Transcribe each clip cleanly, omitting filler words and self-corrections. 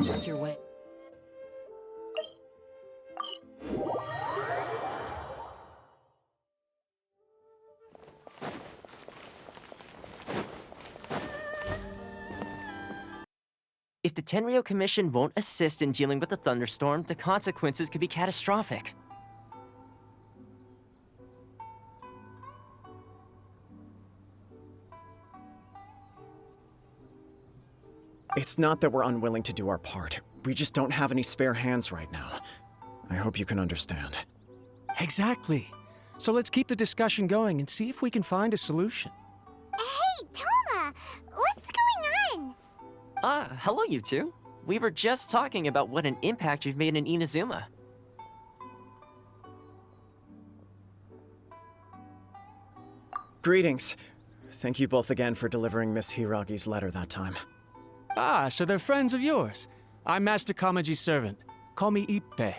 What's your way? If the Tenryo Commission won't assist in dealing with the thunderstorm, the consequences could be catastrophic. It's not that we're unwilling to do our part. We just don't have any spare hands right now. I hope you can understand. Exactly. So let's keep the discussion going and see if we can find a solution. Hey, Toma! What's going on? Hello you two. We were just talking about what an impact you've made in Inazuma. Greetings. Thank you both again for delivering Miss Hiragi's letter that time. Ah, so they're friends of yours. I'm Master Kamaji's servant. Call me Ippe.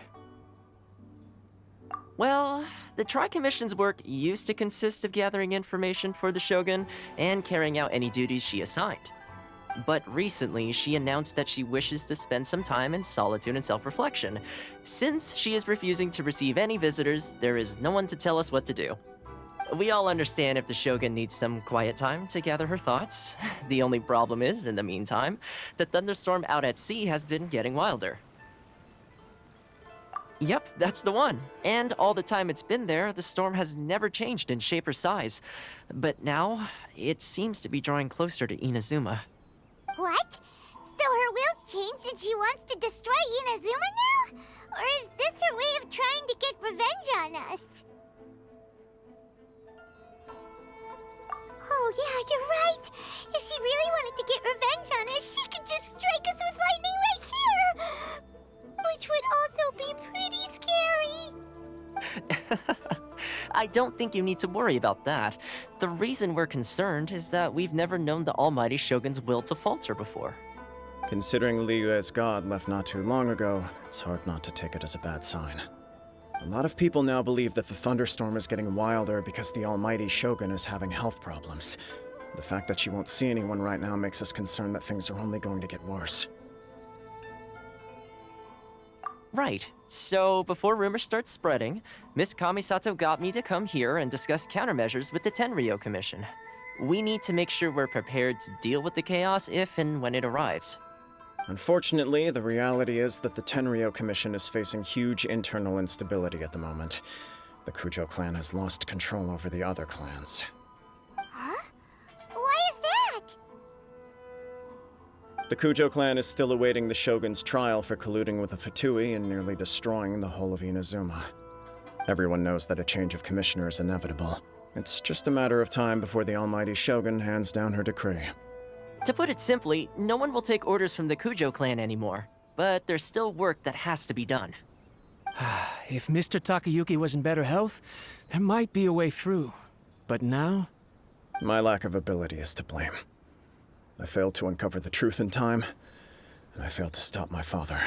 Well, the Tri-Commission's work used to consist of gathering information for the Shogun and carrying out any duties she assigned. But recently, she announced that she wishes to spend some time in solitude and self-reflection. Since she is refusing to receive any visitors, there is no one to tell us what to do. We all understand if the Shogun needs some quiet time to gather her thoughts. The only problem is, in the meantime, the thunderstorm out at sea has been getting wilder. Yep, that's the one. And all the time it's been there, the storm has never changed in shape or size. But now, it seems to be drawing closer to Inazuma. What? So her will's changed and she wants to destroy Inazuma now? Or is this her way of trying to get revenge on us? Oh yeah, you're right. If she really wanted to get revenge on us, she could just strike us with lightning right here! Which would also be pretty scary. I don't think you need to worry about that. The reason we're concerned is that we've never known the Almighty Shogun's will to falter before. Considering Liyue's god left not too long ago, it's hard not to take it as a bad sign. A lot of people now believe that the thunderstorm is getting wilder because the Almighty Shogun is having health problems. The fact that she won't see anyone right now makes us concerned that things are only going to get worse. Right. So, before rumors start spreading, Miss Kamisato got me to come here and discuss countermeasures with the Tenryo Commission. We need to make sure we're prepared to deal with the chaos if and when it arrives. Unfortunately, the reality is that the Tenryo Commission is facing huge internal instability at the moment. The Kujo clan has lost control over the other clans. Huh? Why is that? The Kujo clan is still awaiting the Shogun's trial for colluding with the Fatui and nearly destroying the whole of Inazuma. Everyone knows that a change of commissioner is inevitable. It's just a matter of time before the Almighty Shogun hands down her decree. To put it simply, no one will take orders from the Kujo clan anymore. But there's still work that has to be done. If Mr. Takayuki was in better health, there might be a way through. But now? My lack of ability is to blame. I failed to uncover the truth in time, and I failed to stop my father.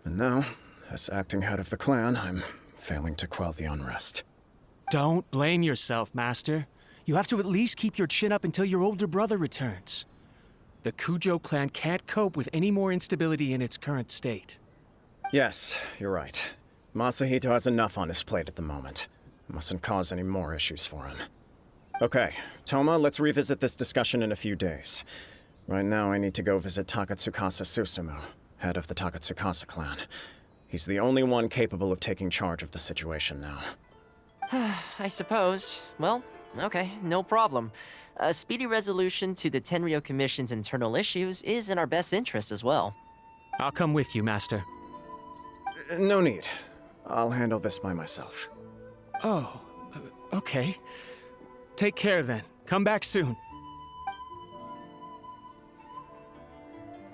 And now, as acting head of the clan, I'm failing to quell the unrest. Don't blame yourself, Master. You have to at least keep your chin up until your older brother returns. The Kujo clan can't cope with any more instability in its current state. Yes, you're right. Masahito has enough on his plate at the moment. Mustn't cause any more issues for him. Okay, Toma, let's revisit this discussion in a few days. Right now, I need to go visit Takatsukasa Susumu, head of the Takatsukasa clan. He's the only one capable of taking charge of the situation now. I suppose. Well, okay, no problem. A speedy resolution to the Tenryo Commission's internal issues is in our best interest as well. I'll come with you, Master. No need. I'll handle this by myself. Oh, okay. Take care then. Come back soon.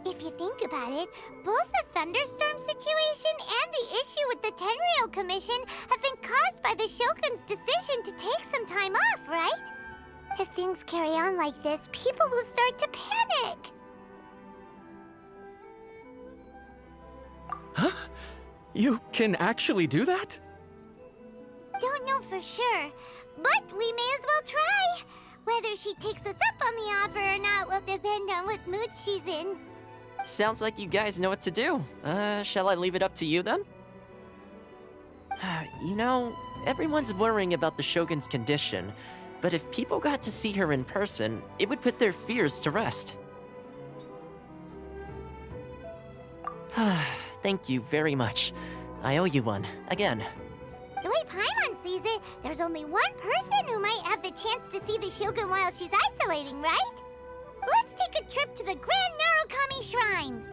If you think about it, both the thunderstorm situation and the issue with the Tenryo Commission have been caused by the Shogun's decision to take some time off, right? If things carry on like this, people will start to panic. Huh? You can actually do that? Don't know for sure, but we may as well try. Whether she takes us up on the offer or not will depend on what mood she's in. sounds like you guys know what to do. Shall I leave it up to you then? You know, everyone's worrying about the Shogun's condition, but if people got to see her in person, it would put their fears to rest. Thank you very much. I owe you one, again. The way Paimon sees it, there's only one person who might have the chance to see the Shogun while she's isolating, right? Let's take a trip to the Grand Narukami Shrine!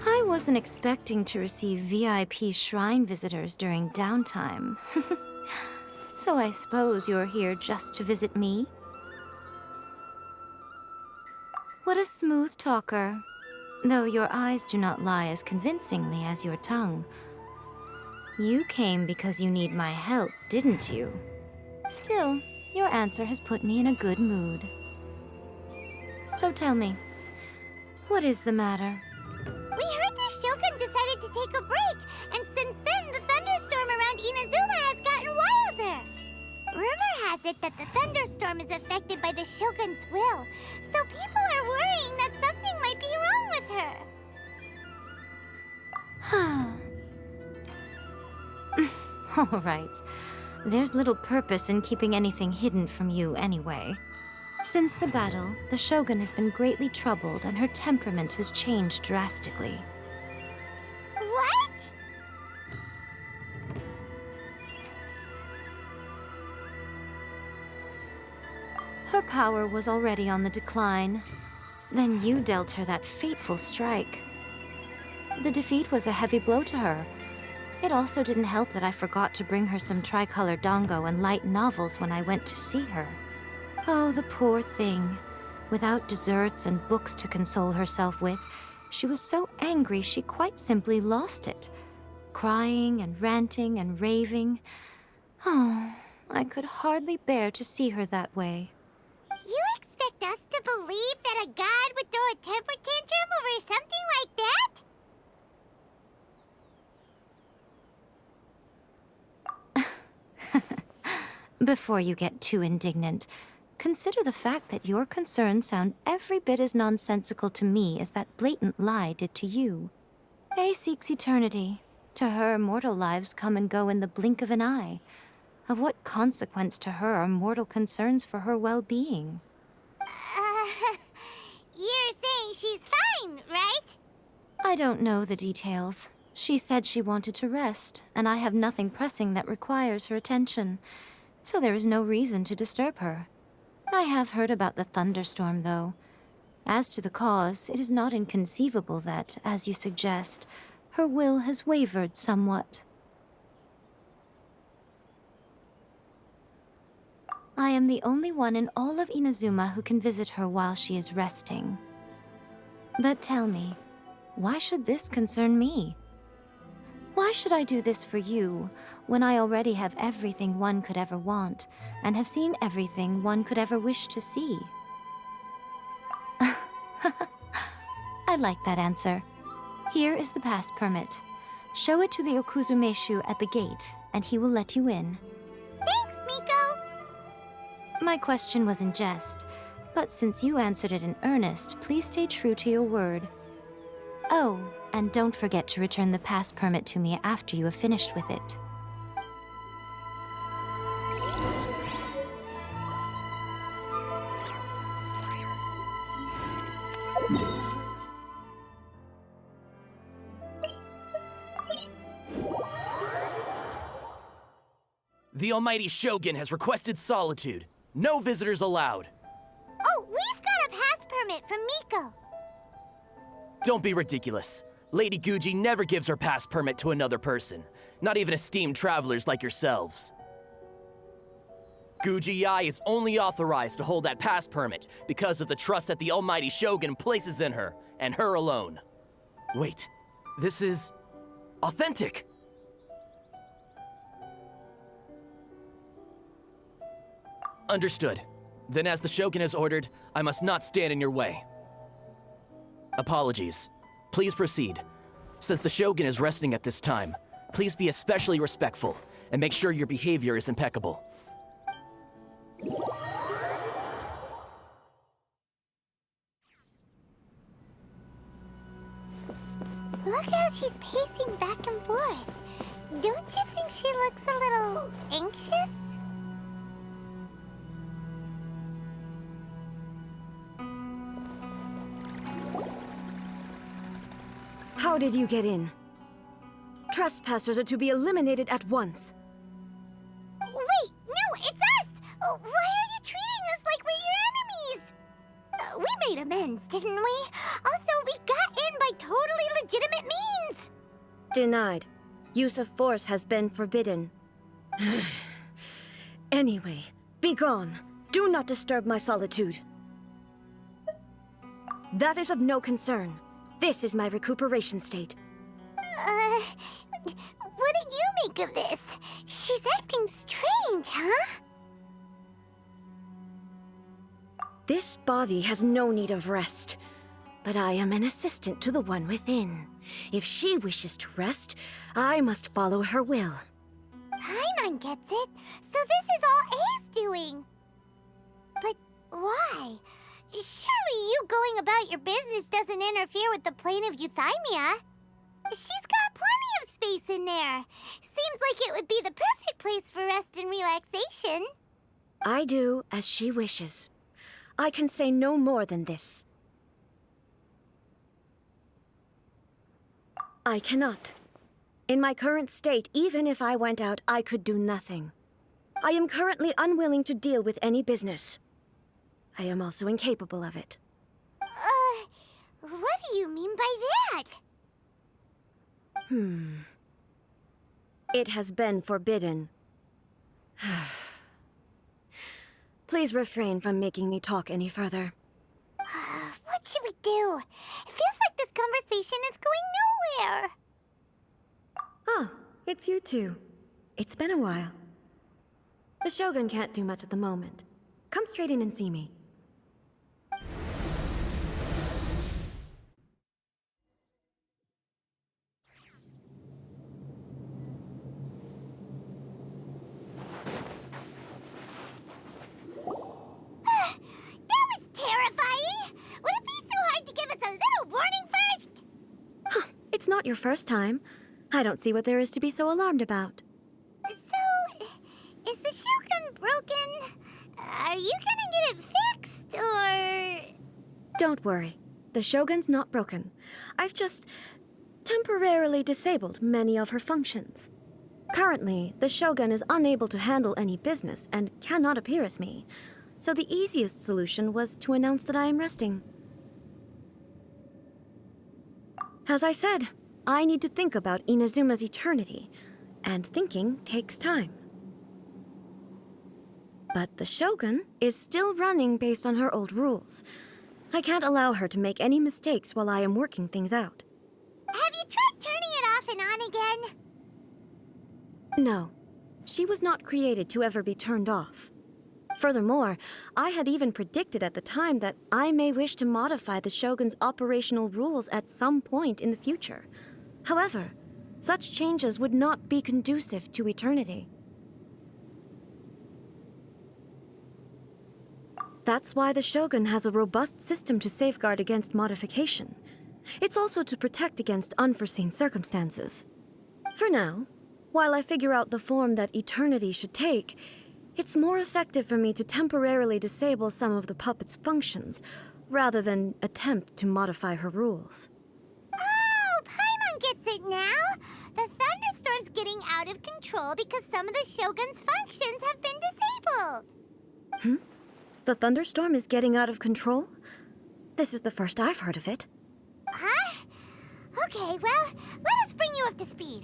I wasn't expecting to receive VIP shrine visitors during downtime. So I suppose you're here just to visit me? What a smooth talker. Though your eyes do not lie as convincingly as your tongue. You came because you need my help, didn't you? Still, your answer has put me in a good mood. So tell me, what is the matter? We heard the Shogun decided to take a break, and since then the thunderstorm around Inazuma has gotten wilder. Rumor has it that the thunderstorm is affected by the Shogun's will, so people are worrying that something might be wrong with her. All right. There's little purpose in keeping anything hidden from you anyway. Since the battle, the Shogun has been greatly troubled and her temperament has changed drastically. What? Her power was already on the decline. Then you dealt her that fateful strike. The defeat was a heavy blow to her. It also didn't help that I forgot to bring her some tricolor dango and light novels when I went to see her. Oh, the poor thing. Without desserts and books to console herself with, she was so angry she quite simply lost it. Crying and ranting and raving. Oh, I could hardly bear to see her that way. You expect us to believe that a god would throw a temper tantrum over something like that? Before you get too indignant, consider the fact that your concerns sound every bit as nonsensical to me as that blatant lie did to you. A seeks eternity. To her, mortal lives come and go in the blink of an eye. Of what consequence to her are mortal concerns for her well-being? You're saying she's fine, right? I don't know the details. She said she wanted to rest, and I have nothing pressing that requires her attention, so there is no reason to disturb her. I have heard about the thunderstorm, though. As to the cause, it is not inconceivable that, as you suggest, her will has wavered somewhat. I am the only one in all of Inazuma who can visit her while she is resting. But tell me, why should this concern me? Why should I do this for you, when I already have everything one could ever want, and have seen everything one could ever wish to see? I like that answer. Here is the pass permit. Show it to the Okuzumeshu at the gate, and he will let you in. Thanks, Miko! My question was in jest, but since you answered it in earnest, please stay true to your word. Oh, and don't forget to return the pass permit to me after you have finished with it. The Almighty Shogun has requested solitude. No visitors allowed. Oh, we've got a pass permit from Miko. Don't be ridiculous. Lady Guji never gives her pass permit to another person, not even esteemed travelers like yourselves. Guji-ai is only authorized to hold that pass permit because of the trust that the almighty Shogun places in her, and her alone. Wait, this is authentic. Understood. Then as the Shogun has ordered, I must not stand in your way. Apologies. Please proceed. Since the Shogun is resting at this time, please be especially respectful and make sure your behavior is impeccable. Look how she's pacing back and forth. Don't you think she looks a little anxious? How did you get in? Trespassers are to be eliminated at once. Wait, no, it's us! Why are you treating us like we're your enemies? We made amends, didn't we? Also, we got in by totally legitimate means! Denied. Use of force has been forbidden. Anyway, be gone. Do not disturb my solitude. That is of no concern. This is my recuperation state. What did you make of this? She's acting strange, huh? This body has no need of rest, but I am an assistant to the one within. If she wishes to rest, I must follow her will. Paimon gets it. So this is all A's doing. But why? Surely you going about your business doesn't interfere with the plane of euthymia. She's got plenty of space in there. Seems like it would be the perfect place for rest and relaxation. I do as she wishes. I can say no more than this. I cannot. In my current state, even if I went out, I could do nothing. I am currently unwilling to deal with any business. I am also incapable of it. What do you mean by that? It has been forbidden. Please refrain from making me talk any further. What should we do? It feels like this conversation is going nowhere. Ah, it's you two. It's been a while. The Shogun can't do much at the moment. Come straight in and see me. That was terrifying! Would it be so hard to give us a little warning first? It's not your first time. I don't see what there is to be so alarmed about. So, is the Shogun broken? Are you gonna get it fixed, or...? Don't worry. The Shogun's not broken. I've just temporarily disabled many of her functions. Currently, the Shogun is unable to handle any business and cannot appear as me. So the easiest solution was to announce that I am resting. As I said, I need to think about Inazuma's eternity, and thinking takes time. But the Shogun is still running based on her old rules. I can't allow her to make any mistakes while I am working things out. Have you tried turning it off and on again? No, she was not created to ever be turned off. Furthermore, I had even predicted at the time that I may wish to modify the Shogun's operational rules at some point in the future. However, such changes would not be conducive to eternity. That's why the Shogun has a robust system to safeguard against modification. It's also to protect against unforeseen circumstances. For now, while I figure out the form that eternity should take, it's more effective for me to temporarily disable some of the puppet's functions, rather than attempt to modify her rules. Oh, Paimon gets it now! The thunderstorm's getting out of control because some of the Shogun's functions have been disabled. The thunderstorm is getting out of control? This is the first I've heard of it. Huh? Okay, well, let us bring you up to speed.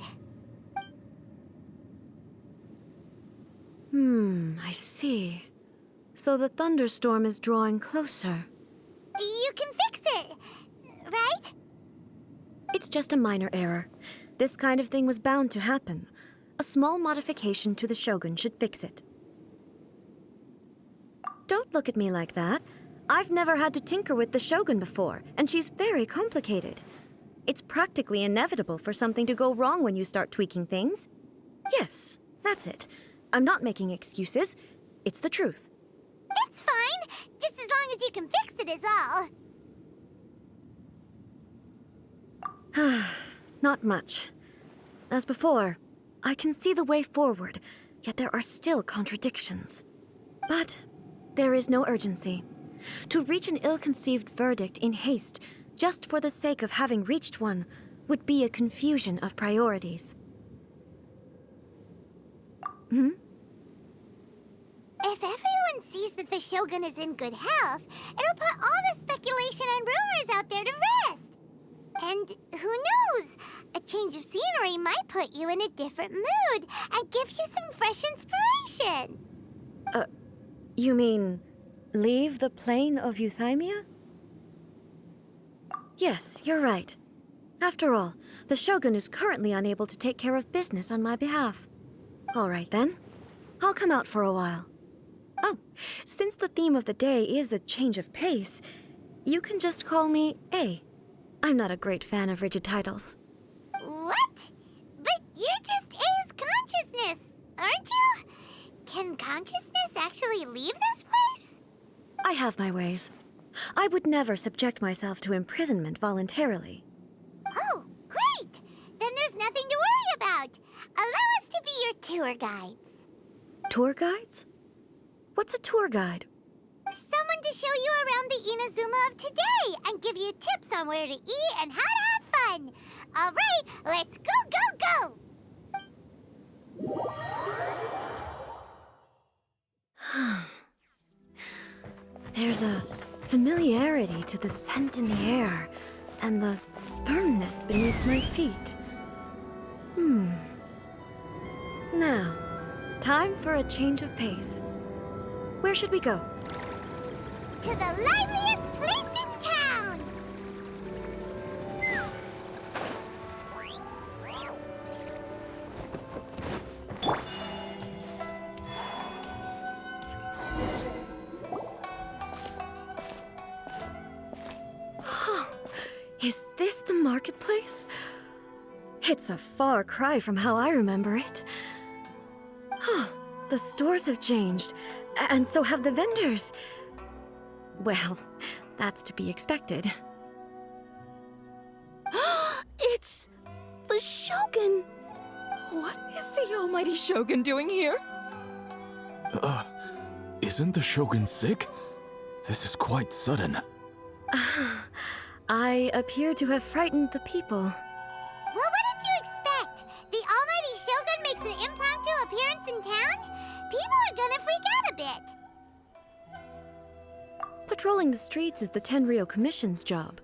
I see. So the thunderstorm is drawing closer. You can fix it, right? It's just a minor error. This kind of thing was bound to happen. A small modification to the Shogun should fix it. Don't look at me like that. I've never had to tinker with the Shogun before, and she's very complicated. It's practically inevitable for something to go wrong when you start tweaking things. Yes, that's it. I'm not making excuses. It's the truth. It's fine, just as long as you can fix it is all. Not much. As before, I can see the way forward, yet there are still contradictions. But there is no urgency. To reach an ill-conceived verdict in haste, just for the sake of having reached one, would be a confusion of priorities. If everyone sees that the Shogun is in good health, it'll put all the speculation and rumors out there to rest. And who knows? A change of scenery might put you in a different mood and give you some fresh inspiration. You mean, leave the plane of Euthymia? Yes, you're right. After all, the Shogun is currently unable to take care of business on my behalf. All right then. I'll come out for a while. Oh, since the theme of the day is a change of pace, you can just call me A. I'm not a great fan of rigid titles. What? But you're just A's consciousness, aren't you? Can consciousness actually leave this place? I have my ways. I would never subject myself to imprisonment voluntarily. Oh, great! Then there's nothing to worry about. Allow us to be your tour guides. Tour guides? What's a tour guide? Someone to show you around the Inazuma of today and give you tips on where to eat and how to have fun. All right, let's go, go, go! There's a familiarity to the scent in the air and the firmness beneath my feet. Now, time for a change of pace. Where should we go? To the liveliest place in town! Is this the marketplace? It's a far cry from how I remember it. The stores have changed, and so have the vendors. Well, that's to be expected. It's the Shogun! What is the almighty Shogun doing here? Isn't the Shogun sick? This is quite sudden. I appear to have frightened the people. Well, what did you expect? The almighty Shogun makes an impromptu appearance in town? People are gonna freak out a bit. Patrolling the streets is the Tenryou Commission's job.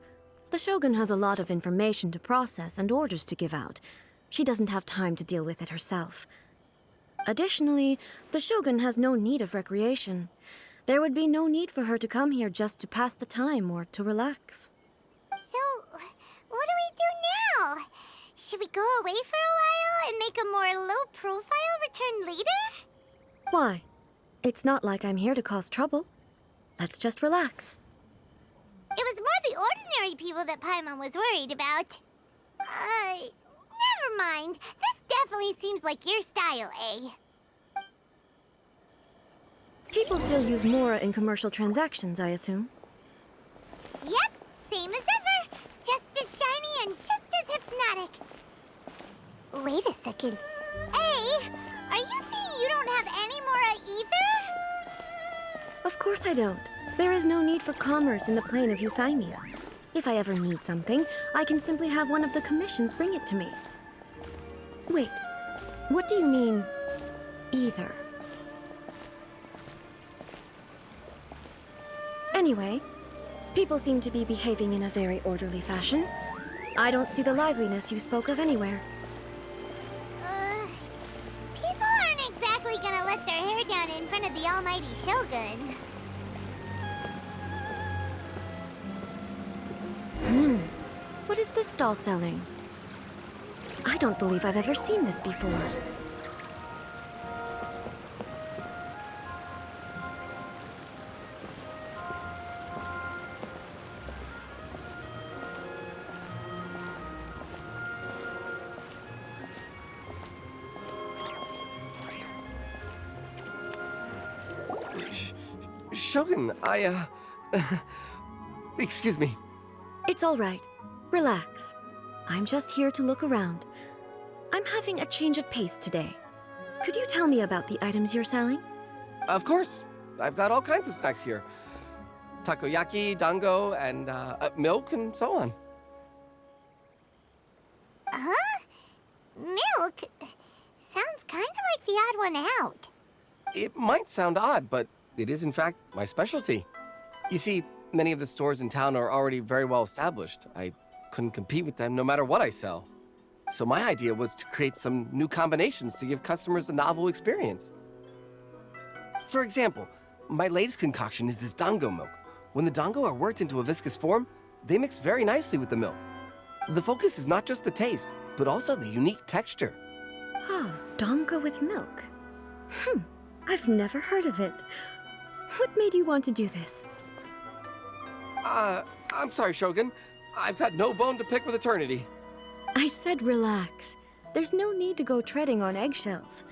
The Shogun has a lot of information to process and orders to give out. She doesn't have time to deal with it herself. Additionally, the Shogun has no need of recreation. There would be no need for her to come here just to pass the time or to relax. So, what do we do now? Should we go away for a while and make a more low-profile return later? Why? It's not like I'm here to cause trouble. Let's just relax. It was more the ordinary people that Paimon was worried about. Never mind. This definitely seems like your style, eh? People still use Mora in commercial transactions, I assume. Yep, same as ever. Just as shiny and just as hypnotic. Wait a second. Hey, are you saying you don't have any Mora either? Of course I don't. There is no need for commerce in the plane of Euthymia. If I ever need something, I can simply have one of the commissions bring it to me. Wait, what do you mean, either? Anyway, people seem to be behaving in a very orderly fashion. I don't see the liveliness you spoke of anywhere. People aren't exactly gonna let their hair down in front of the almighty Shogun. What is this stall selling? I don't believe I've ever seen this before. Shogun, excuse me. It's all right. Relax. I'm just here to look around. I'm having a change of pace today. Could you tell me about the items you're selling? Of course. I've got all kinds of snacks here. Takoyaki, dango, and milk, and so on. Huh? Milk? Sounds kind of like the odd one out. It might sound odd, but it is in fact my specialty. You see, many of the stores in town are already very well established. I couldn't compete with them no matter what I sell. So my idea was to create some new combinations to give customers a novel experience. For example, my latest concoction is this dango milk. When the dango are worked into a viscous form, they mix very nicely with the milk. The focus is not just the taste, but also the unique texture. Oh, dango with milk. I've never heard of it. What made you want to do this? I'm sorry, Shogun. I've got no bone to pick with eternity. I said relax. There's no need to go treading on eggshells.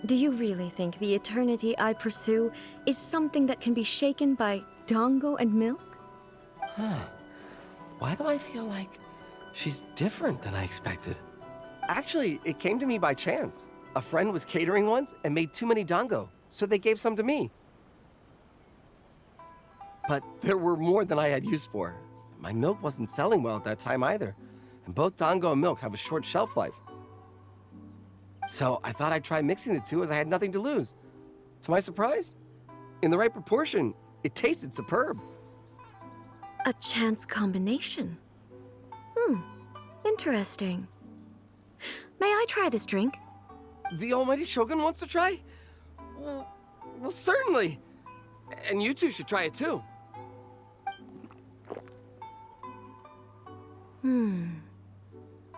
Do you really think the eternity I pursue is something that can be shaken by dango and milk? Why do I feel like she's different than I expected? Actually, it came to me by chance. A friend was catering once and made too many dango, so they gave some to me. But there were more than I had use for. My milk wasn't selling well at that time either, and both dango and milk have a short shelf life. So I thought I'd try mixing the two as I had nothing to lose. To my surprise, in the right proportion, it tasted superb. A chance combination. Interesting. May I try this drink? The almighty Shogun wants to try? Well, certainly. And you two should try it too.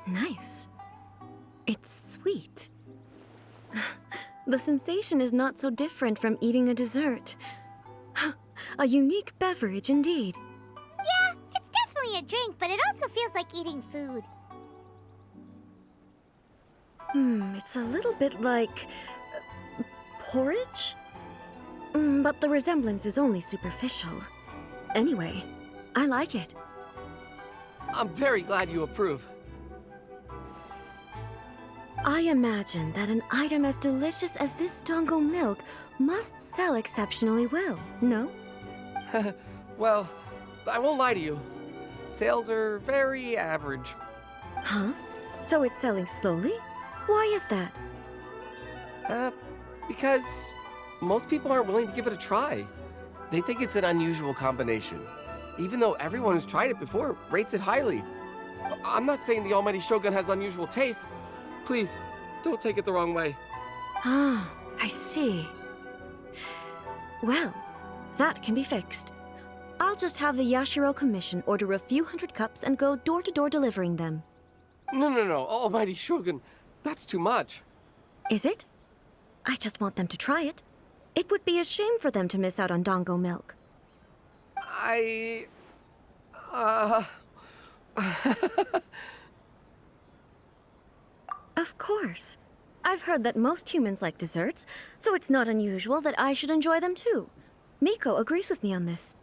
Nice. It's sweet. The sensation is not so different from eating a dessert. A unique beverage indeed. Yeah, it's definitely a drink, but it also feels like eating food. It's a little bit like porridge? But the resemblance is only superficial. Anyway, I like it. I'm very glad you approve. I imagine that an item as delicious as this dango milk must sell exceptionally well, no? Well, I won't lie to you. Sales are very average. Huh? So it's selling slowly? Why is that? Because most people aren't willing to give it a try. They think it's an unusual combination, even though everyone who's tried it before rates it highly. I'm not saying the almighty Shogun has unusual tastes. Please, don't take it the wrong way. Ah, I see. Well, that can be fixed. I'll just have the Yashiro Commission order a few hundred cups and go door-to-door delivering them. No, almighty Shogun. That's too much. Is it? I just want them to try it. It would be a shame for them to miss out on dango milk. Of course. I've heard that most humans like desserts, so it's not unusual that I should enjoy them too. Miko agrees with me on this.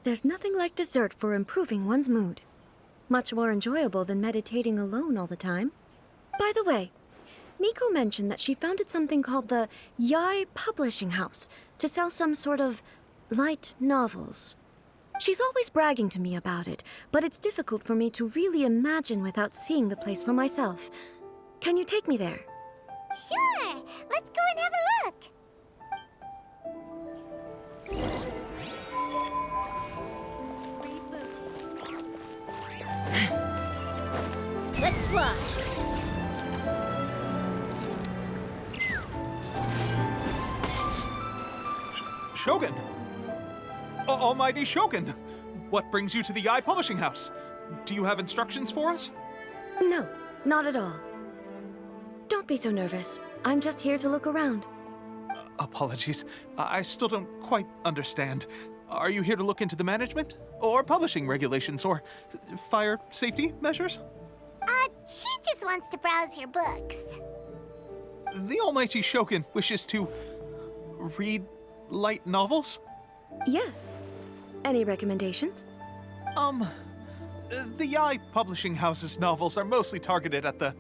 There's nothing like dessert for improving one's mood. Much more enjoyable than meditating alone all the time. By the way, Miko mentioned that she founded something called the Yai Publishing House to sell some sort of light novels. She's always bragging to me about it, but it's difficult for me to really imagine without seeing the place for myself. Can you take me there? Sure! Let's go and have a look! Let's fly! Shogun! Almighty Shogun! What brings you to the Eye Publishing House? Do you have instructions for us? No, not at all. Don't be so nervous. I'm just here to look around. Apologies. I still don't quite understand. Are you here to look into the management? Or publishing regulations? Or fire safety measures? She just wants to browse your books. The Almighty Shogun wishes to read light novels? Yes. Any recommendations? The Eye Publishing House's novels are mostly targeted at the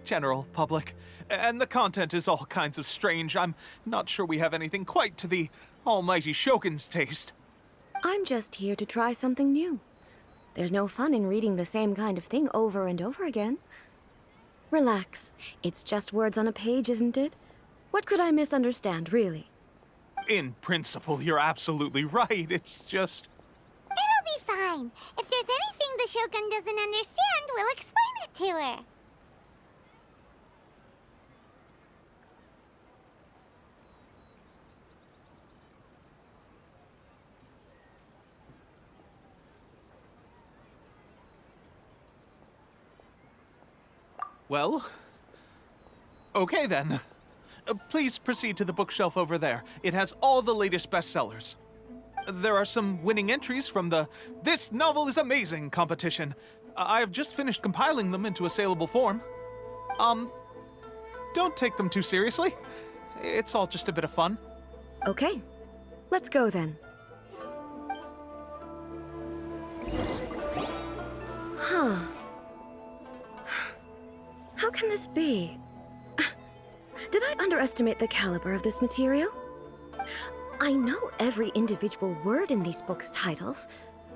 general public, and the content is all kinds of strange. I'm not sure we have anything quite to the Almighty Shogun's taste. I'm just here to try something new. There's no fun in reading the same kind of thing over and over again. Relax. It's just words on a page, isn't it? What could I misunderstand, really? In principle, you're absolutely right. It's just... It'll be fine. If there's anything the Shogun doesn't understand, we'll explain it to her. Well... okay then. Please proceed to the bookshelf over there. It has all the latest bestsellers. There are some winning entries from the This Novel is Amazing competition. I've just finished compiling them into a saleable form. Don't take them too seriously. It's all just a bit of fun. Okay. Let's go then. Huh. How can this be? Did I underestimate the caliber of this material? I know every individual word in these books' titles,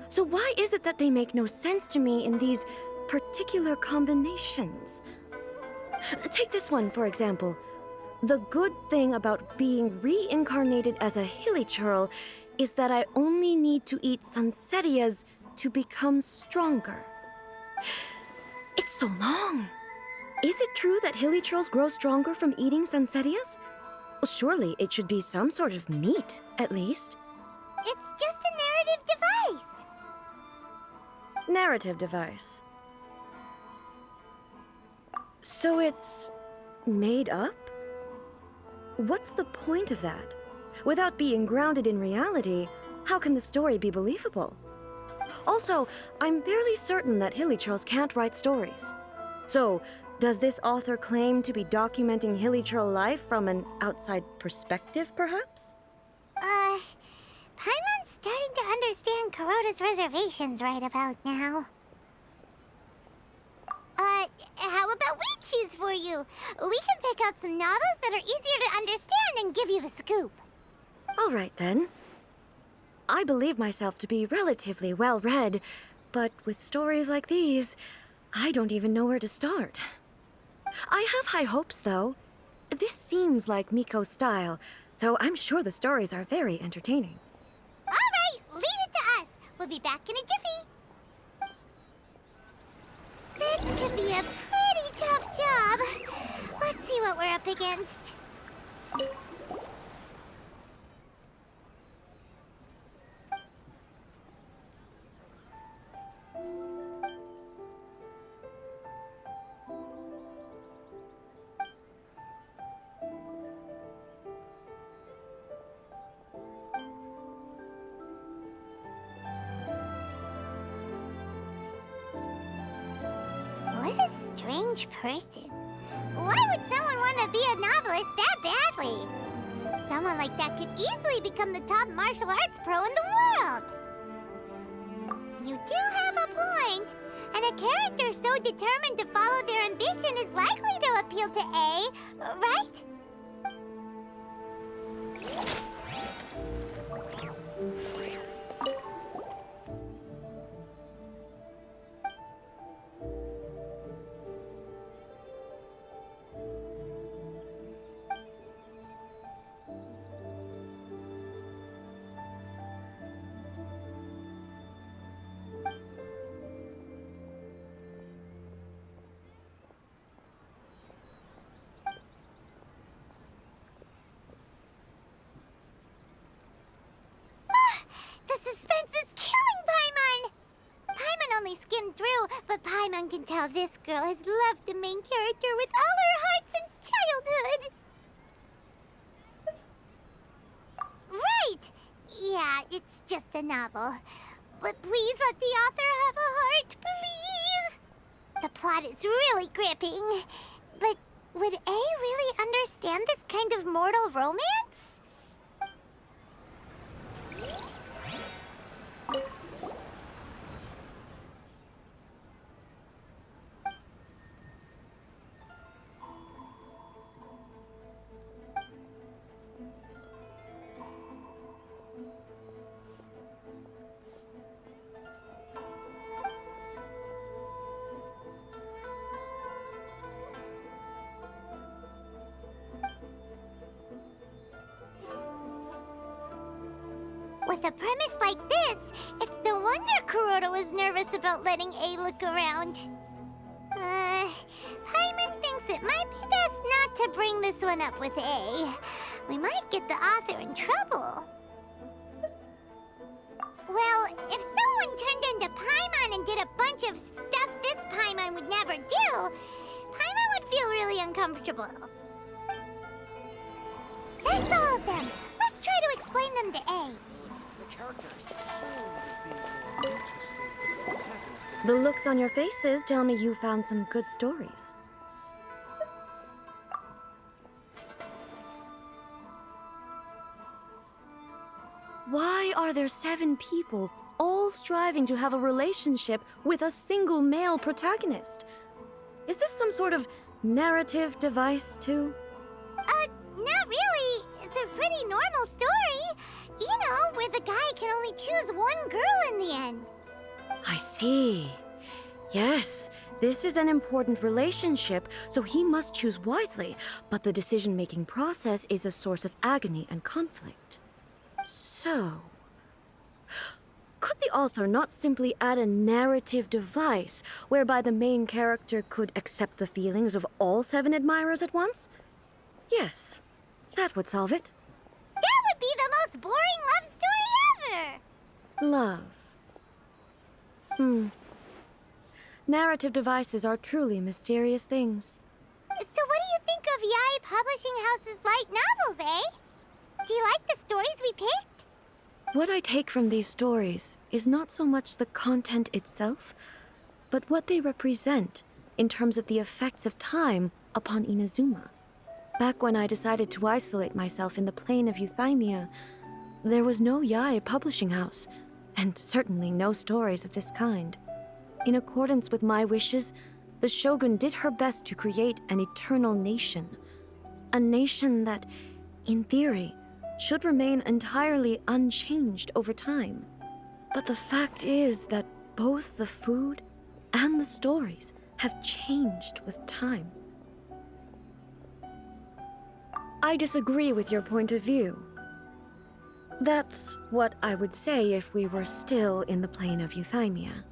so why is it that they make no sense to me in these particular combinations? Take this one, for example. The good thing about being reincarnated as a hilichurl is that I only need to eat sunsetias to become stronger. It's so long. Is it true that hilichurls grow stronger from eating sunsetias? Well, surely it should be some sort of meat, at least. It's just a narrative device. Narrative device. So it's made up? What's the point of that? Without being grounded in reality, how can the story be believable? Also, I'm fairly certain that hilichurls can't write stories. So, does this author claim to be documenting hilichurl life from an outside perspective, perhaps? Paimon's starting to understand Kuroda's reservations right about now. How about we choose for you? We can pick out some novels that are easier to understand and give you the scoop. All right, then. I believe myself to be relatively well-read, but with stories like these, I don't even know where to start. I have high hopes, though. This seems like Miko's style, so I'm sure the stories are very entertaining. All right, leave it to us. We'll be back in a jiffy. This could be a pretty tough job. Let's see what we're up against. What a strange person. Why would someone want to be a novelist that badly? Someone like that could easily become the top martial arts pro in the world. You do have a point. And a character so determined to follow their ambition is likely to appeal to A, right? tell this girl has loved the main character with all her heart since childhood. Right! Yeah, it's just a novel. But please let the author have a heart, please! The plot is really gripping. But would A really understand this kind of mortal romance? With a premise like this, it's no wonder Kuroda was nervous about letting A look around. Paimon thinks it might be best not to bring this one up with A. We might get the author in trouble. Well, if someone turned into Paimon and did a bunch of stuff this Paimon would never do, Paimon would feel really uncomfortable. That's all of them. Let's try to explain them to A. The looks on your faces tell me you found some good stories. Why are there 7 people all striving to have a relationship with a single male protagonist? Is this some sort of narrative device, too? Not really. It's a pretty normal story. You know, where the guy can only choose one girl in the end. I see. Yes, this is an important relationship, so he must choose wisely, but the decision-making process is a source of agony and conflict. So, could the author not simply add a narrative device whereby the main character could accept the feelings of all 7 admirers at once? Yes, that would solve it. That would be the most boring love story ever! Love. Narrative devices are truly mysterious things. So what do you think of Yae Publishing House's light novels, eh? Do you like the stories we picked? What I take from these stories is not so much the content itself, but what they represent in terms of the effects of time upon Inazuma. Back when I decided to isolate myself in the plane of Euthymia, there was no Yae Publishing House, and certainly no stories of this kind. In accordance with my wishes, the Shogun did her best to create an eternal nation. A nation that, in theory, should remain entirely unchanged over time. But the fact is that both the food and the stories have changed with time. I disagree with your point of view. That's what I would say if we were still in the plane of Euthymia.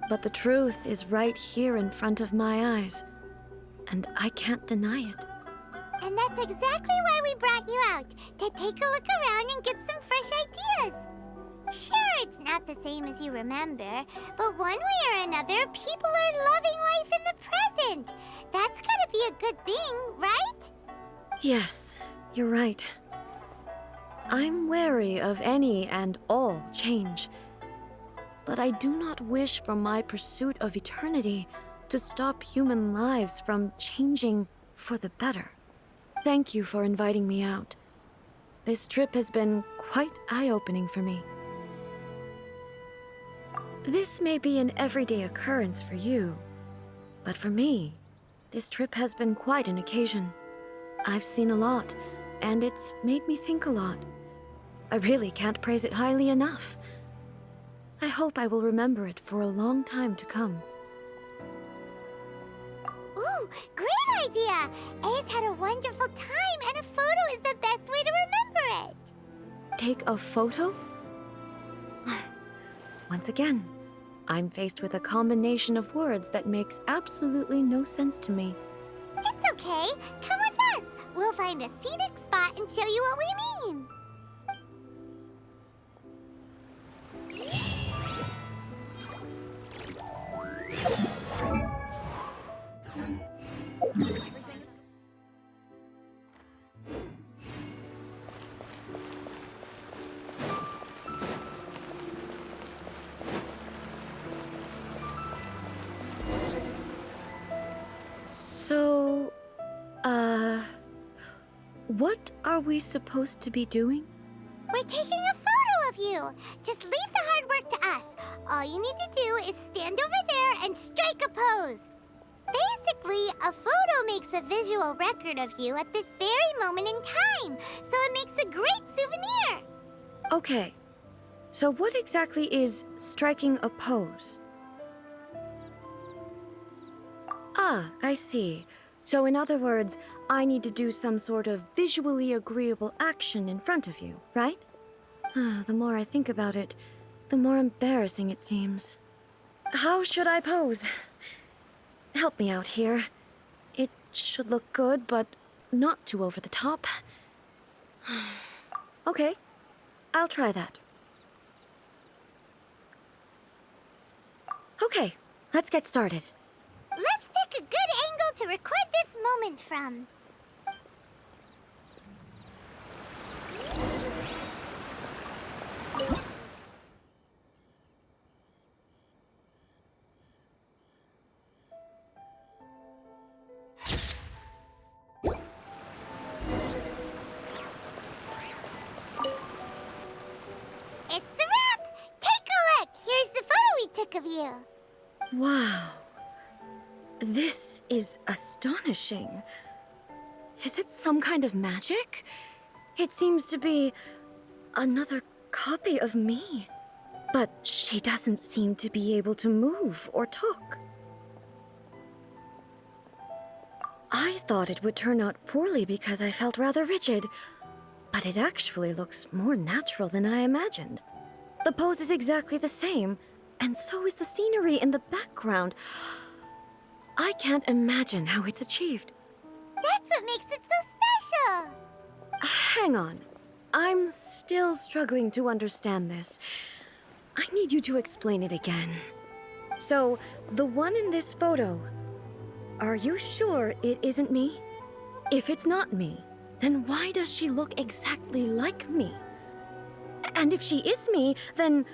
But the truth is right here in front of my eyes, and I can't deny it. And that's exactly why we brought you out, to take a look around and get some fresh ideas. Sure, it's not the same as you remember, but one way or another, people are loving life in the present. That's gotta be a good thing, right? Yes, you're right. I'm wary of any and all change. But I do not wish for my pursuit of eternity to stop human lives from changing for the better. Thank you for inviting me out. This trip has been quite eye-opening for me. This may be an everyday occurrence for you, but for me, this trip has been quite an occasion. I've seen a lot, and it's made me think a lot. I really can't praise it highly enough. I hope I will remember it for a long time to come. Ooh, great idea! A's had a wonderful time, and a photo is the best way to remember it. Take a photo? Once again, I'm faced with a combination of words that makes absolutely no sense to me. It's okay. Come with us. We'll find a scenic spot and show you what we mean. What are we supposed to be doing? We're taking a photo of you. Just leave the hard work to us. All you need to do is stand over there and strike a pose. Basically, a photo makes a visual record of you at this very moment in time, so it makes a great souvenir. Okay, so what exactly is striking a pose? Ah, I see. So in other words, I need to do some sort of visually agreeable action in front of you, right? The more I think about it, the more embarrassing it seems. How should I pose? Help me out here. It should look good, but not too over the top. Okay, I'll try that. Okay, let's get started. Let's pick a good angle to record this moment from. It's a wrap! Take a look! Here's the photo we took of you. Wow. This is astonishing. Is it some kind of magic? It seems to be another copy of me. But she doesn't seem to be able to move or talk. I thought it would turn out poorly because I felt rather rigid, but it actually looks more natural than I imagined. The pose is exactly the same, and so is the scenery in the background. I can't imagine how it's achieved. That's what makes it so special. Hang on. I'm still struggling to understand this. I need you to explain it again. So, the one in this photo, are you sure it isn't me? If it's not me, then why does she look exactly like me? And if she is me, then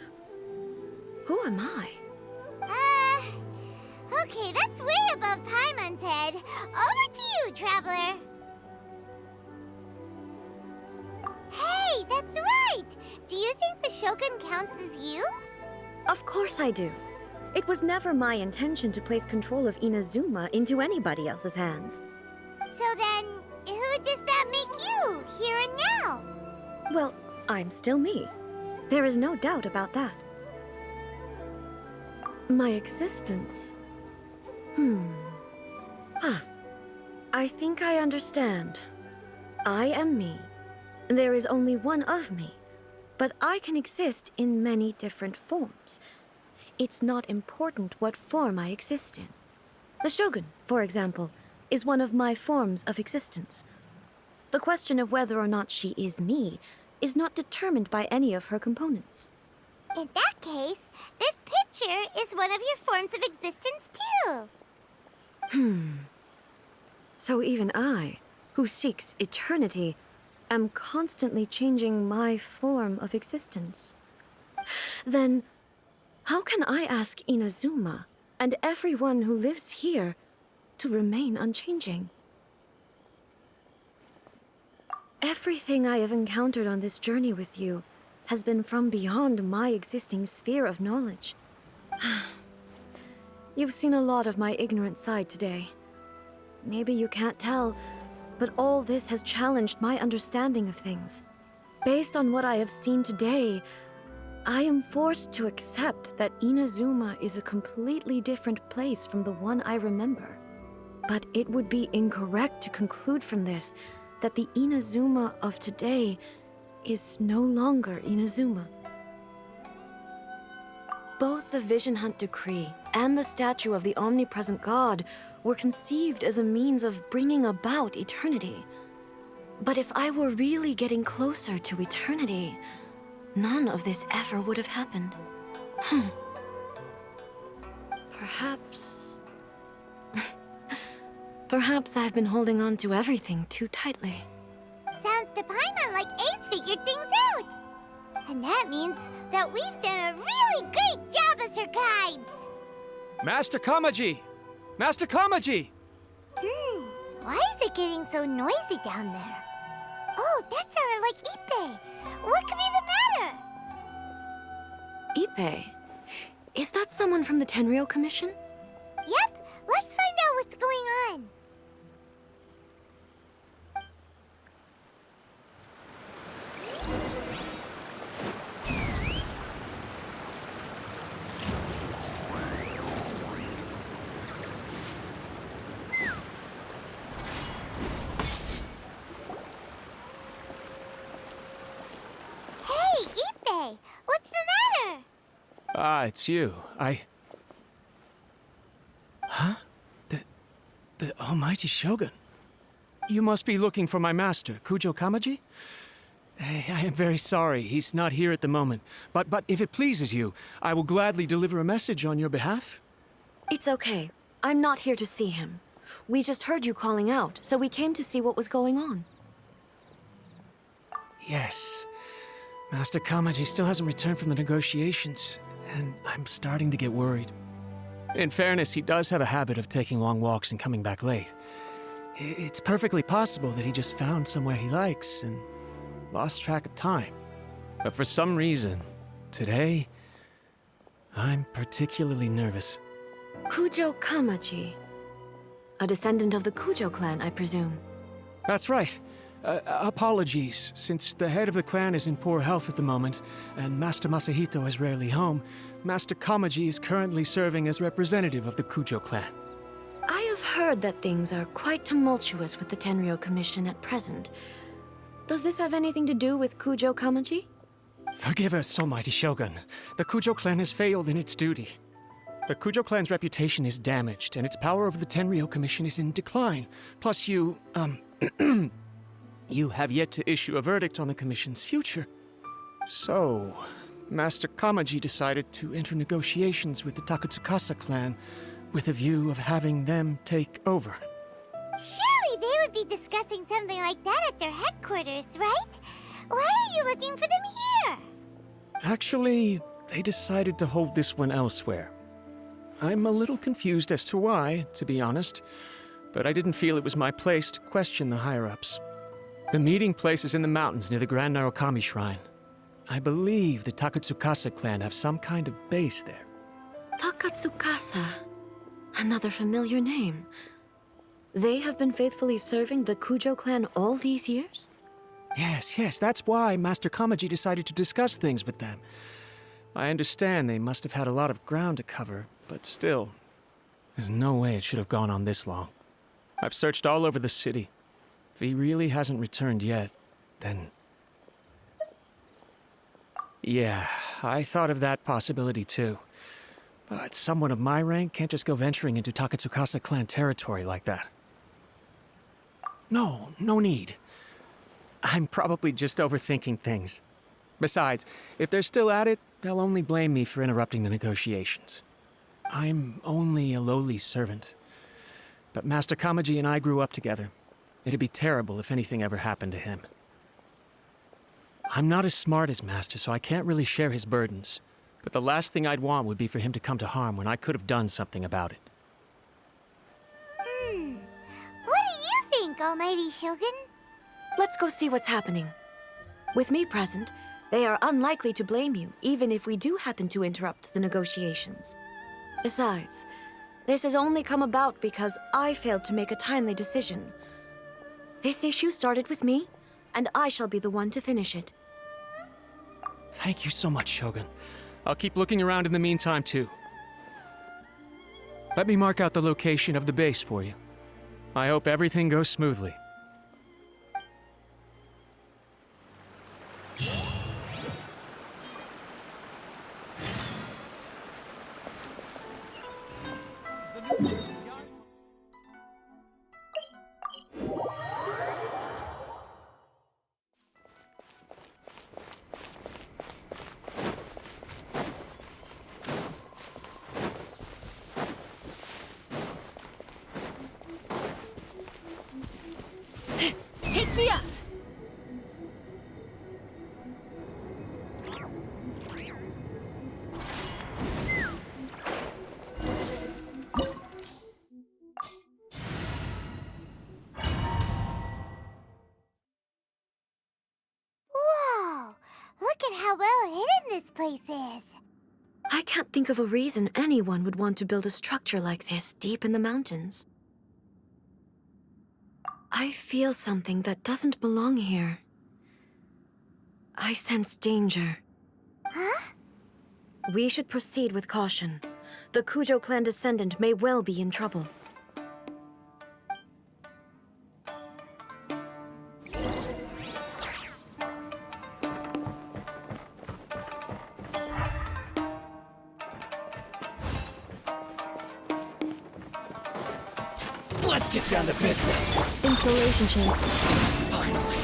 who am I? Okay, that's way above Paimon's head. Over to you, Traveler. Hey, that's right! Do you think the Shogun counts as you? Of course I do. It was never my intention to place control of Inazuma into anybody else's hands. So then, who does that make you, here and now? Well, I'm still me. There is no doubt about that. My existence. I think I understand. I am me. There is only one of me, but I can exist in many different forms. It's not important what form I exist in. The Shogun, for example, is one of my forms of existence. The question of whether or not she is me is not determined by any of her components. In that case, this picture is one of your forms of existence too. So even I, who seeks eternity, am constantly changing my form of existence. Then, how can I ask Inazuma and everyone who lives here to remain unchanging? Everything I have encountered on this journey with you has been from beyond my existing sphere of knowledge. You've seen a lot of my ignorant side today. Maybe you can't tell, but all this has challenged my understanding of things. Based on what I have seen today, I am forced to accept that Inazuma is a completely different place from the one I remember. But it would be incorrect to conclude from this that the Inazuma of today is no longer Inazuma. Both the Vision Hunt Decree and the statue of the omnipresent God were conceived as a means of bringing about eternity. But if I were really getting closer to eternity, none of this ever would have happened. Perhaps... Perhaps I've been holding on to everything too tightly. Sounds to Paimon like Ace figured things out. And that means that we've done a really great job as her guides. Master Kamaji! Master Kamaji! Why is it getting so noisy down there? like Ippei. What could be the matter? Ippei? Is that someone from the Tenryou Commission? Yep, let's find out what's going on. Hey, Ippei, what's the matter? Ah, it's you. Huh? The Almighty Shogun? You must be looking for my master, Kujo Kamaji? I am very sorry, he's not here at the moment. But if it pleases you, I will gladly deliver a message on your behalf. It's okay. I'm not here to see him. We just heard you calling out, so we came to see what was going on. Yes. Master Kamaji still hasn't returned from the negotiations, and I'm starting to get worried. In fairness, he does have a habit of taking long walks and coming back late. It's perfectly possible that he just found somewhere he likes and lost track of time. But for some reason, today, I'm particularly nervous. Kujo Kamaji. A descendant of the Kujo clan, I presume. That's right. Apologies, since the head of the clan is in poor health at the moment, and Master Masahito is rarely home, Master Kamaji is currently serving as representative of the Kujo clan. I have heard that things are quite tumultuous with the Tenryou Commission at present. Does this have anything to do with Kujo Kamaji? Forgive us, Almighty Shogun. The Kujo clan has failed in its duty. The Kujo clan's reputation is damaged, and its power over the Tenryou Commission is in decline. Plus you have yet to issue a verdict on the Commission's future. So, Master Kamaji decided to enter negotiations with the Takatsukasa clan with a view of having them take over. Surely they would be discussing something like that at their headquarters, right? Why are you looking for them here? Actually, they decided to hold this one elsewhere. I'm a little confused as to why, to be honest, but I didn't feel it was my place to question the higher-ups. The meeting place is in the mountains near the Grand Narukami Shrine. I believe the Takatsukasa clan have some kind of base there. Takatsukasa. Another familiar name. They have been faithfully serving the Kujo clan all these years? Yes, that's why Master Kamaji decided to discuss things with them. I understand they must have had a lot of ground to cover, but still, there's no way it should have gone on this long. I've searched all over the city. If he really hasn't returned yet, then... Yeah, I thought of that possibility too. But someone of my rank can't just go venturing into Takatsukasa clan territory like that. No need. I'm probably just overthinking things. Besides, if they're still at it, they'll only blame me for interrupting the negotiations. I'm only a lowly servant. But Master Kamaji and I grew up together. It'd be terrible if anything ever happened to him. I'm not as smart as Master, so I can't really share his burdens. But the last thing I'd want would be for him to come to harm when I could have done something about it. What do you think, Almighty Shogun? Let's go see what's happening. With me present, they are unlikely to blame you, even if we do happen to interrupt the negotiations. Besides, this has only come about because I failed to make a timely decision. This issue started with me, and I shall be the one to finish it. Thank you so much, Shogun. I'll keep looking around in the meantime, too. Let me mark out the location of the base for you. I hope everything goes smoothly. place is. I can't think of a reason anyone would want to build a structure like this deep in the mountains. I feel something that doesn't belong here. I sense danger. Huh? We should proceed with caution. The Kujo clan descendant may well be in trouble. Let's get down to business. Installation chamber. Finally,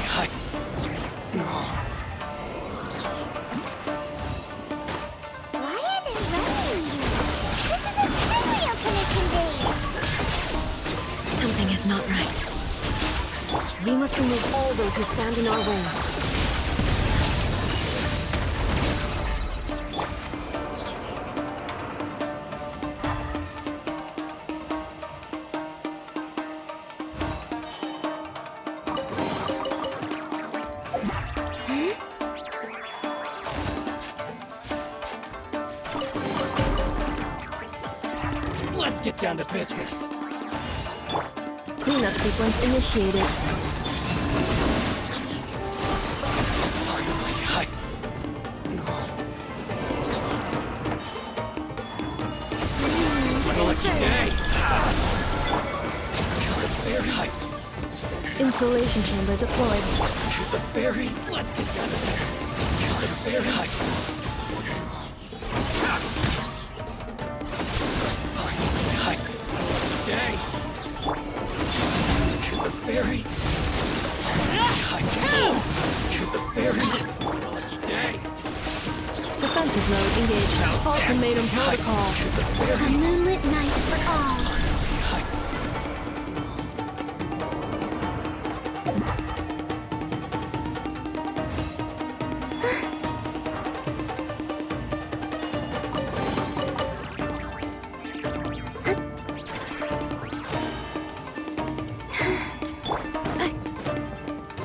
Why are they running you? This is a Tenryou Commission base! Something is not right. We must remove all those who stand in our way. let's get down to business. Cleanup sequence initiated. What a lucky day! Installation chamber deployed. The ferry. Let's get down to business. The ferry. Day. To the ferry. To the ferry. What a lucky day. Defensive mode engaged. Ultimatum protocol. To the A ferry. moonlit night for all.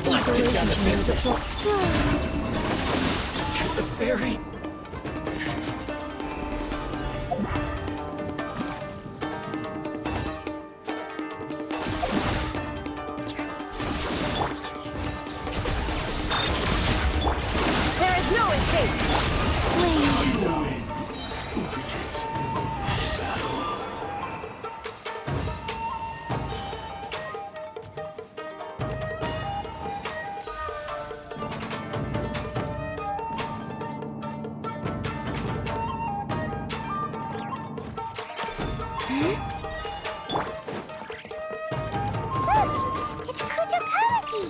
Let's get down to business. To the ferry. There is no escape. Look! It's Kujo-Kamaji!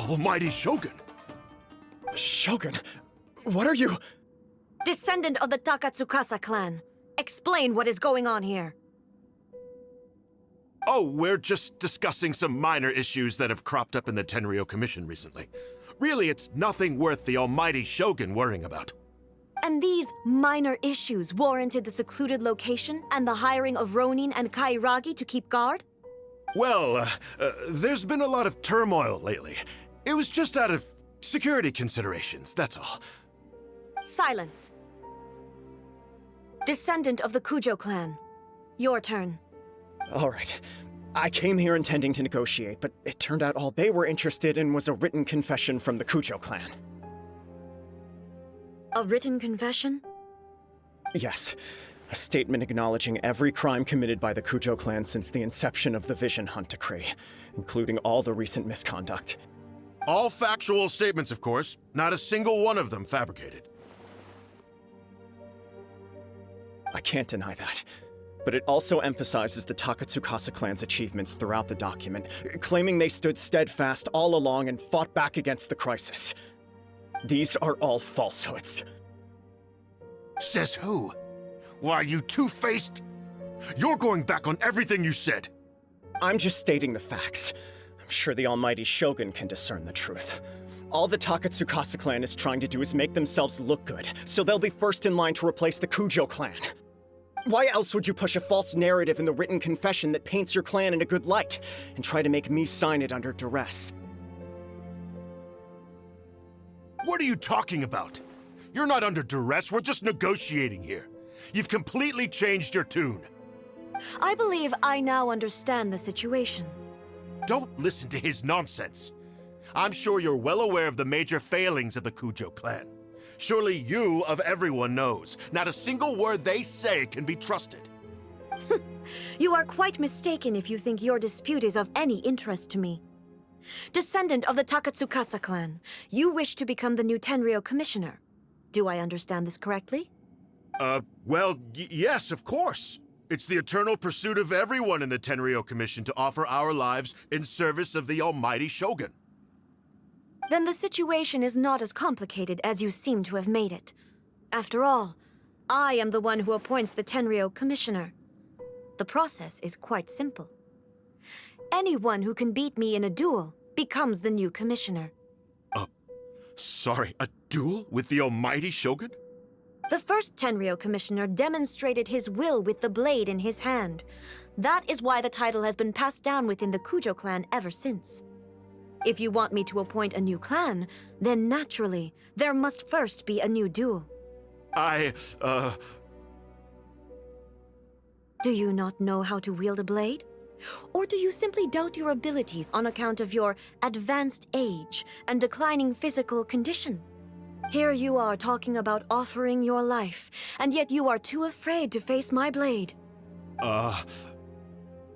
Almighty Shogun! Shogun, what are you? Descendant of the Takatsukasa clan. Explain what is going on here. Oh, we're just discussing some minor issues that have cropped up in the Tenryou Commission recently. Really, it's nothing worth the Almighty Shogun worrying about. And these minor issues warranted the secluded location and the hiring of Ronin and Kairagi to keep guard? Well, there's been a lot of turmoil lately. It was just out of security considerations, that's all. Silence. Descendant of the Kujo clan. Your turn. All right. I came here intending to negotiate, but it turned out all they were interested in was a written confession from the Kujo clan. A written confession? Yes. A statement acknowledging every crime committed by the Kujo clan since the inception of the Vision Hunt Decree, including all the recent misconduct. All factual statements, of course. Not a single one of them fabricated. I can't deny that. But it also emphasizes the Takatsukasa clan's achievements throughout the document, claiming they stood steadfast all along and fought back against the crisis. These are all falsehoods. Says who? Why, you two-faced? You're going back on everything you said. I'm just stating the facts. I'm sure the Almighty Shogun can discern the truth. All the Takatsukasa clan is trying to do is make themselves look good, so they'll be first in line to replace the Kujo clan. Why else would you push a false narrative in the written confession that paints your clan in a good light, and try to make me sign it under duress? What are you talking about? You're not under duress, we're just negotiating here. You've completely changed your tune. I believe I now understand the situation. Don't listen to his nonsense. I'm sure you're well aware of the major failings of the Kujo clan. Surely you, of everyone, knows. Not a single word they say can be trusted. You are quite mistaken if you think your dispute is of any interest to me. Descendant of the Takatsukasa clan, you wish to become the new Tenryou commissioner. Do I understand this correctly? Well, yes, of course. It's the eternal pursuit of everyone in the Tenryou Commission to offer our lives in service of the almighty Shogun. Then the situation is not as complicated as you seem to have made it. After all, I am the one who appoints the Tenryou commissioner. The process is quite simple. Anyone who can beat me in a duel becomes the new commissioner. Sorry, a duel with the almighty Shogun? The first Tenryou commissioner demonstrated his will with the blade in his hand. That is why the title has been passed down within the Kujo clan ever since. If you want me to appoint a new clan, then naturally, there must first be a new duel. Do you not know how to wield a blade? Or do you simply doubt your abilities on account of your advanced age and declining physical condition? Here you are talking about offering your life, and yet you are too afraid to face my blade.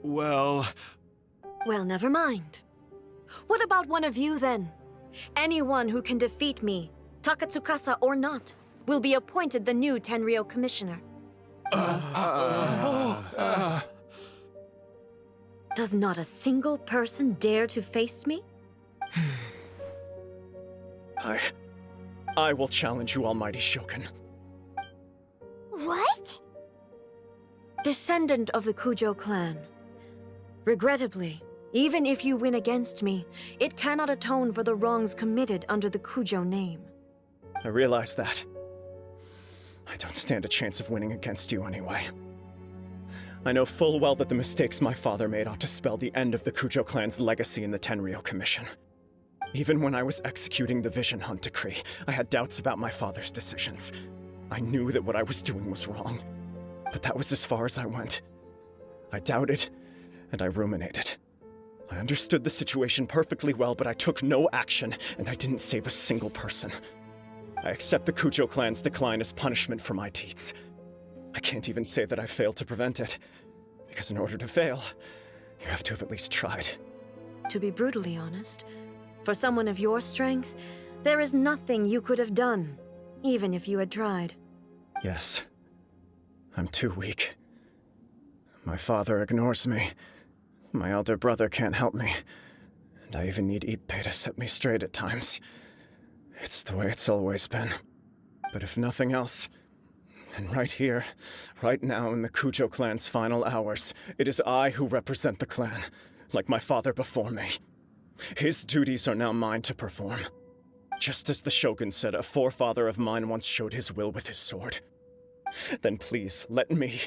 Well, never mind. What about one of you, then? Anyone who can defeat me, Takatsukasa or not, will be appointed the new Tenryou commissioner. Does not a single person dare to face me? I will challenge you, almighty Shogun. What? Descendant of the Kujo clan. Regrettably, even if you win against me, it cannot atone for the wrongs committed under the Kujo name. I realize that. I don't stand a chance of winning against you anyway. I know full well that the mistakes my father made ought to spell the end of the Kujo clan's legacy in the Tenryou Commission. Even when I was executing the Vision Hunt decree, I had doubts about my father's decisions. I knew that what I was doing was wrong, but that was as far as I went. I doubted, and I ruminated. I understood the situation perfectly well, but I took no action, and I didn't save a single person. I accept the Kujo clan's decline as punishment for my deeds. I can't even say that I failed to prevent it, because in order to fail, you have to have at least tried. To be brutally honest, for someone of your strength, there is nothing you could have done, even if you had tried. Yes. I'm too weak. My father ignores me. My elder brother can't help me. And I even need Ippei to set me straight at times. It's the way it's always been. But if nothing else, then right here, right now in the Kujo clan's final hours, it is I who represent the clan, like my father before me. His duties are now mine to perform. Just as the Shogun said a forefather of mine once showed his will with his sword. Then please, let me,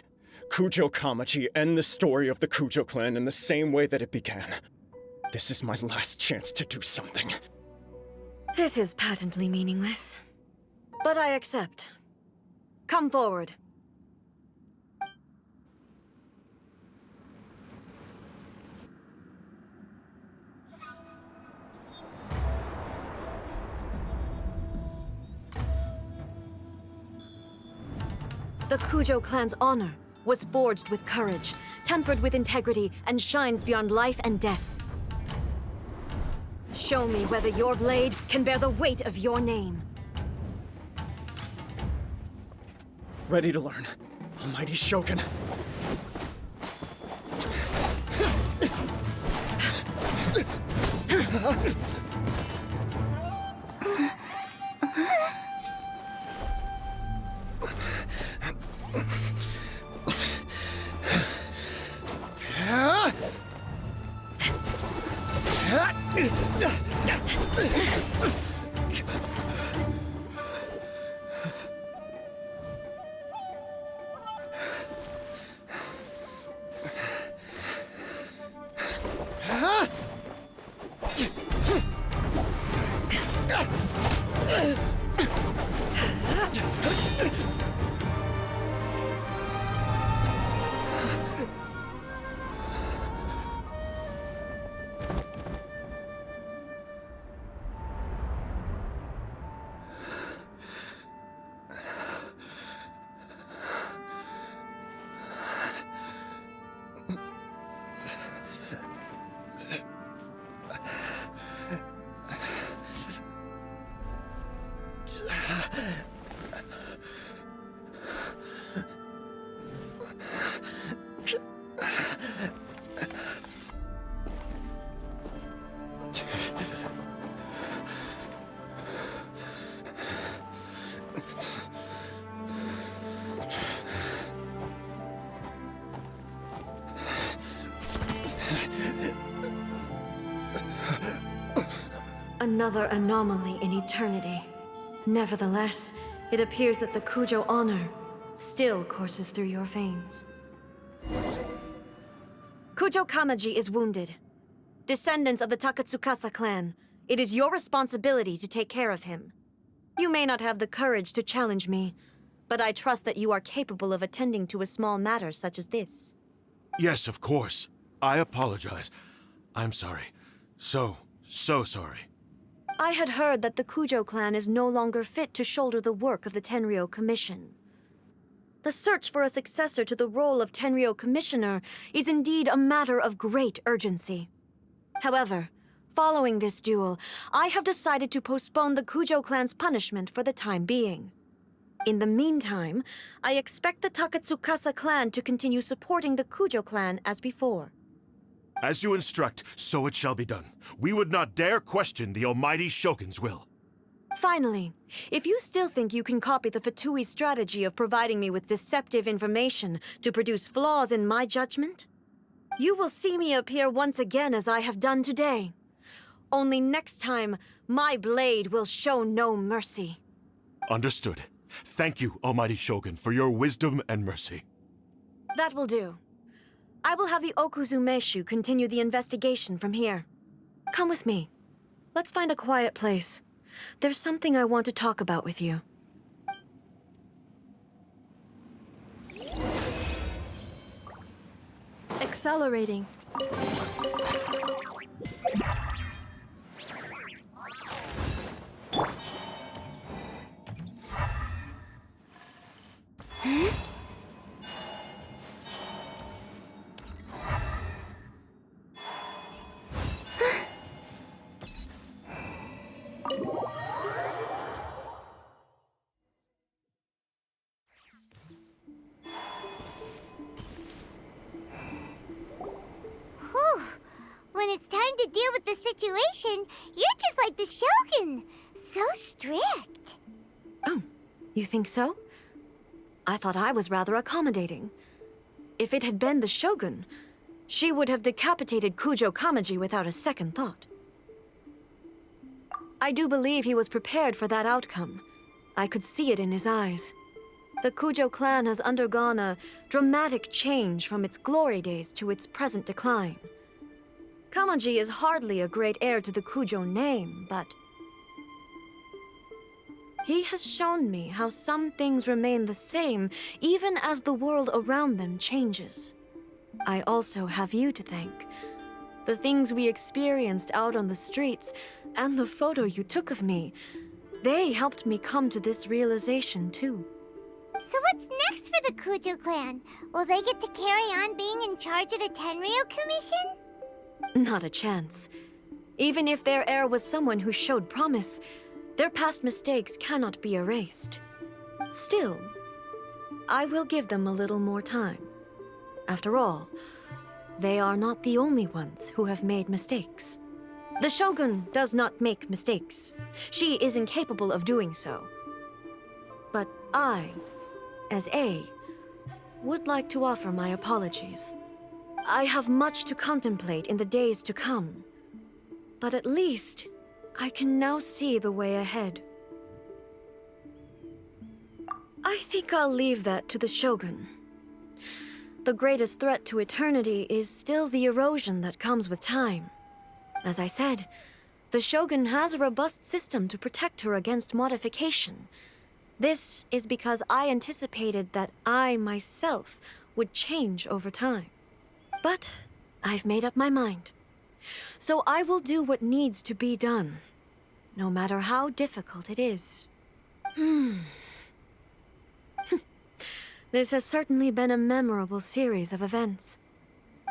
Kujo Kamaji, end the story of the Kujo clan in the same way that it began. This is my last chance to do something. This is patently meaningless. But I accept. Come forward. The Kujo clan's honor was forged with courage, tempered with integrity, and shines beyond life and death. Show me whether your blade can bear the weight of your name. Ready to learn, almighty Shogun. Another anomaly in eternity. Nevertheless, it appears that the Kujo honor still courses through your veins. Kujo Kamaji is wounded. Descendants of the Takatsukasa clan, it is your responsibility to take care of him. You may not have the courage to challenge me, but I trust that you are capable of attending to a small matter such as this. Yes, of course. I apologize. I'm sorry. So sorry. I had heard that the Kujo clan is no longer fit to shoulder the work of the Tenryou Commission. The search for a successor to the role of Tenryou Commissioner is indeed a matter of great urgency. However, following this duel, I have decided to postpone the Kujo clan's punishment for the time being. In the meantime, I expect the Takatsukasa clan to continue supporting the Kujo clan as before. As you instruct, so it shall be done. We would not dare question the Almighty Shogun's will. Finally, if you still think you can copy the Fatui strategy of providing me with deceptive information to produce flaws in my judgment, you will see me appear once again as I have done today. Only next time, my blade will show no mercy. Understood. Thank you, Almighty Shogun, for your wisdom and mercy. That will do. I will have the Okuzumeshu continue the investigation from here. Come with me. Let's find a quiet place. There's something I want to talk about with you. Accelerating. Whew. When it's time to deal with the situation, you're just like the Shogun. So strict. Oh, you think so? I thought I was rather accommodating. If it had been the Shogun, she would have decapitated Kujo Kamaji without a second thought. I do believe he was prepared for that outcome. I could see it in his eyes. The Kujo clan has undergone a dramatic change from its glory days to its present decline. Kamaji is hardly a great heir to the Kujo name, but he has shown me how some things remain the same even as the world around them changes. I also have you to thank. The things we experienced out on the streets and the photo you took of me, they helped me come to this realization too. So what's next for the Kujo clan? Will they get to carry on being in charge of the Tenryou Commission? Not a chance. Even if their heir was someone who showed promise, their past mistakes cannot be erased. Still, I will give them a little more time. After all, they are not the only ones who have made mistakes. The Shogun does not make mistakes. She is incapable of doing so. But I, as A, would like to offer my apologies. I have much to contemplate in the days to come, but at least I can now see the way ahead. I think I'll leave that to the Shogun. The greatest threat to eternity is still the erosion that comes with time. As I said, the Shogun has a robust system to protect her against modification. This is because I anticipated that I myself would change over time. But I've made up my mind. So I will do what needs to be done, no matter how difficult it is. This has certainly been a memorable series of events.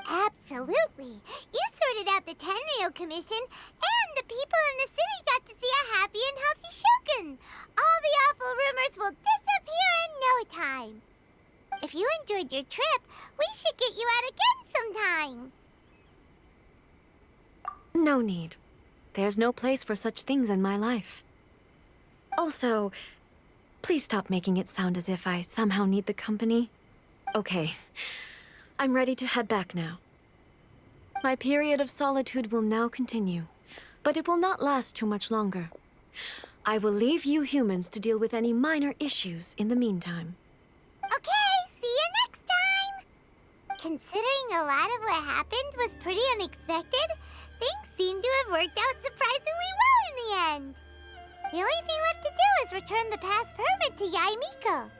Absolutely. You sorted out the Tenryou Commission, and the people in the city got to see a happy and healthy Shogun. All the awful rumors will disappear in no time. If you enjoyed your trip, we should get you out again sometime. No need. There's no place for such things in my life. Also, please stop making it sound as if I somehow need the company. Okay, I'm ready to head back now. My period of solitude will now continue, but it will not last too much longer. I will leave you humans to deal with any minor issues in the meantime. Okay, see you next time! Considering a lot of what happened was pretty unexpected, things seem to have worked out surprisingly well in the end. The only thing left to do is return the pass permit to Yaimiko.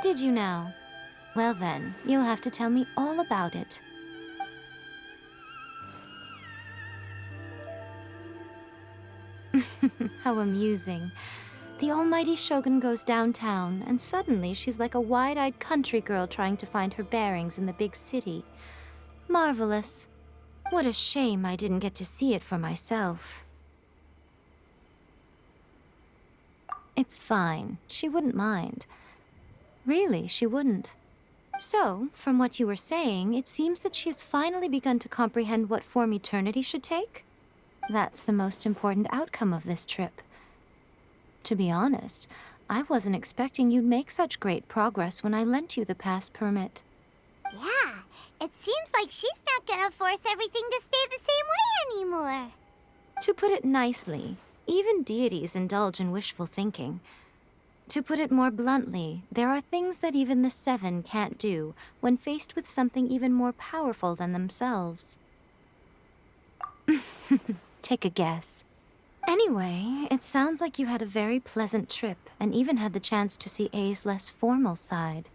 Did you now? Well then, you'll have to tell me all about it. How amusing. The almighty Shogun goes downtown, and suddenly she's like a wide-eyed country girl trying to find her bearings in the big city. Marvelous. What a shame I didn't get to see it for myself. It's fine. She wouldn't mind. Really, she wouldn't. So, from what you were saying, it seems that she has finally begun to comprehend what form eternity should take? That's the most important outcome of this trip. To be honest, I wasn't expecting you'd make such great progress when I lent you the pass permit. Yeah, it seems like she's not gonna force everything to stay the same way anymore. To put it nicely, even deities indulge in wishful thinking. To put it more bluntly, there are things that even the Seven can't do when faced with something even more powerful than themselves. Take a guess. Anyway, it sounds like you had a very pleasant trip and even had the chance to see A's less formal side.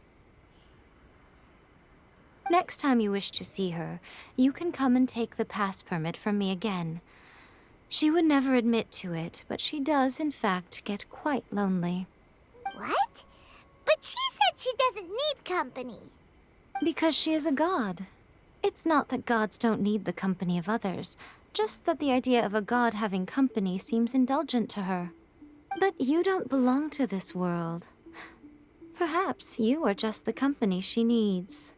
Next time you wish to see her, you can come and take the pass permit from me again. She would never admit to it, but she does, in fact, get quite lonely. What? But she said she doesn't need company. Because she is a god. It's not that gods don't need the company of others, just that the idea of a god having company seems indulgent to her. But you don't belong to this world. Perhaps you are just the company she needs.